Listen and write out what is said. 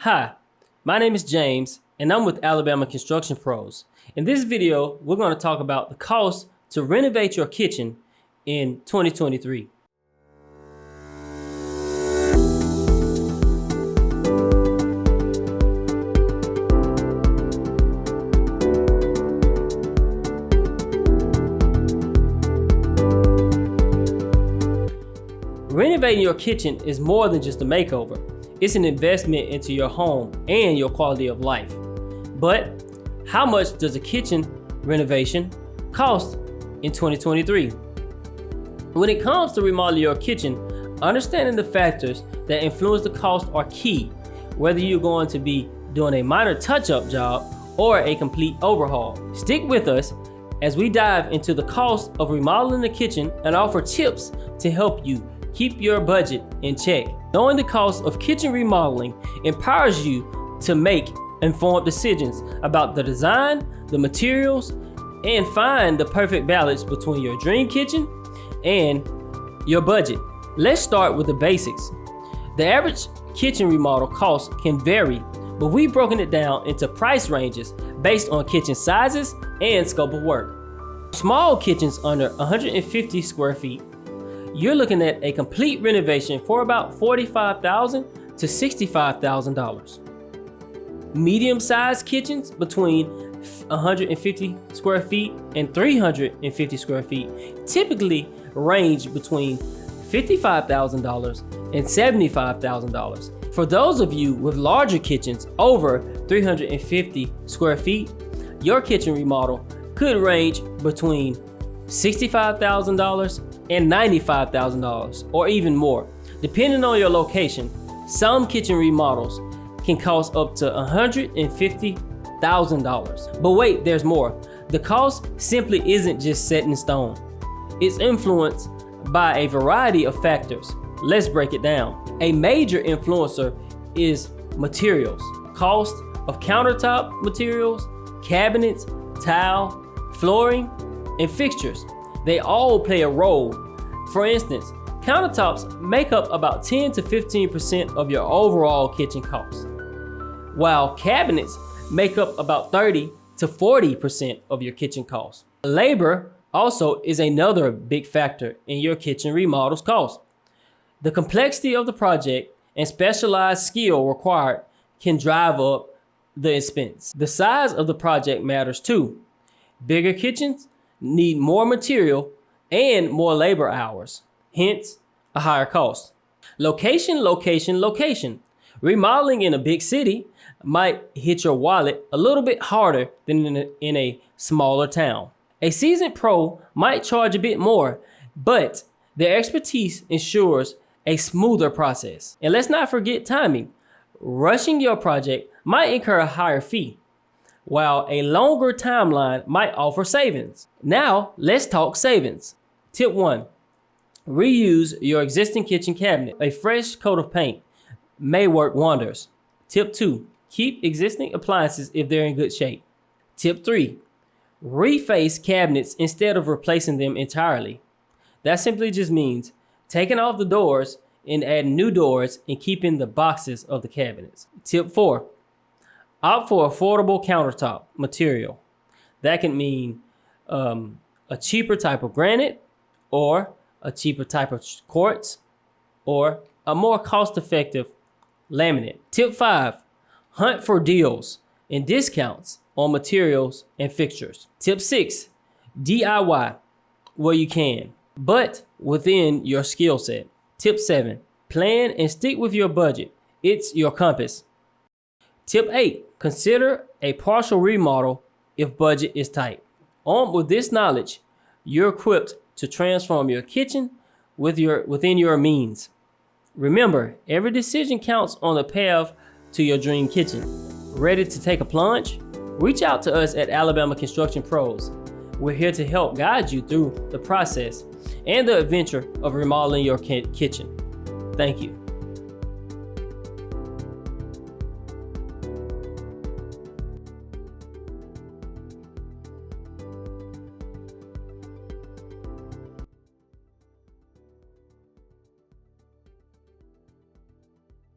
Hi, my name is James and I'm with Alabama Construction Pros. In this video, we're going to talk about the cost to renovate your kitchen in 2023. Renovating your kitchen is more than just a makeover. It's an investment into your home and your quality of life. But how much does a kitchen renovation cost in 2023? When it comes to remodeling your kitchen, understanding the factors that influence the cost are key, whether you're going to be doing a minor touch-up job or a complete overhaul. Stick with us as we dive into the cost of remodeling the kitchen and offer tips to help you keep your budget in check. Knowing the cost of kitchen remodeling empowers you to make informed decisions about the design, the materials, and find the perfect balance between your dream kitchen and your budget. Let's start with the basics. The average kitchen remodel cost can vary, but we've broken it down into price ranges based on kitchen sizes and scope of work. Small kitchens under 150 square feet, you're looking at a complete renovation for about $45,000 to $65,000. Medium-sized kitchens between 150 square feet and 350 square feet typically range between $55,000 and $75,000. For those of you with larger kitchens over 350 square feet, your kitchen remodel could range between $65,000 and $95,000 or even more. Depending on your location, some kitchen remodels can cost up to $150,000. But wait, there's more. The cost simply isn't just set in stone. It's influenced by a variety of factors. Let's break it down. A major influencer is materials. Cost of countertop materials, cabinets, tile, flooring, and fixtures. They all play a role. For instance, countertops make up about 10 to 15% of your overall kitchen cost, while cabinets make up about 30 to 40% of your kitchen cost. Labor also is another big factor in your kitchen remodel's cost. The complexity of the project and specialized skill required can drive up the expense. The size of the project matters too. Bigger kitchens need more material and more labor hours, hence a higher cost. Location. Remodeling in a big city might hit your wallet a little bit harder than in a smaller town. A seasoned pro might charge a bit more, but their expertise ensures a smoother process. And let's not forget timing. Rushing your project might incur a higher fee, while a longer timeline might offer savings. Now, let's talk savings. Tip 1, reuse your existing kitchen cabinet. A fresh coat of paint may work wonders. Tip 2, keep existing appliances if they're in good shape. Tip 3, reface cabinets instead of replacing them entirely. That simply just means taking off the doors and adding new doors and keeping the boxes of the cabinets. Tip 4, opt for affordable countertop material. That can mean a cheaper type of granite, or a cheaper type of quartz, or a more cost-effective laminate. Tip 5, hunt for deals and discounts on materials and fixtures. Tip 6, DIY where you can, but within your skill set. Tip 7, plan and stick with your budget. It's your compass. Tip 8, consider a partial remodel if budget is tight. Armed with this knowledge, you're equipped to transform your kitchen within your means. Remember, every decision counts on the path to your dream kitchen. Ready to take a plunge? Reach out to us at Alabama Construction Pros. We're here to help guide you through the process and the adventure of remodeling your kitchen. Thank you.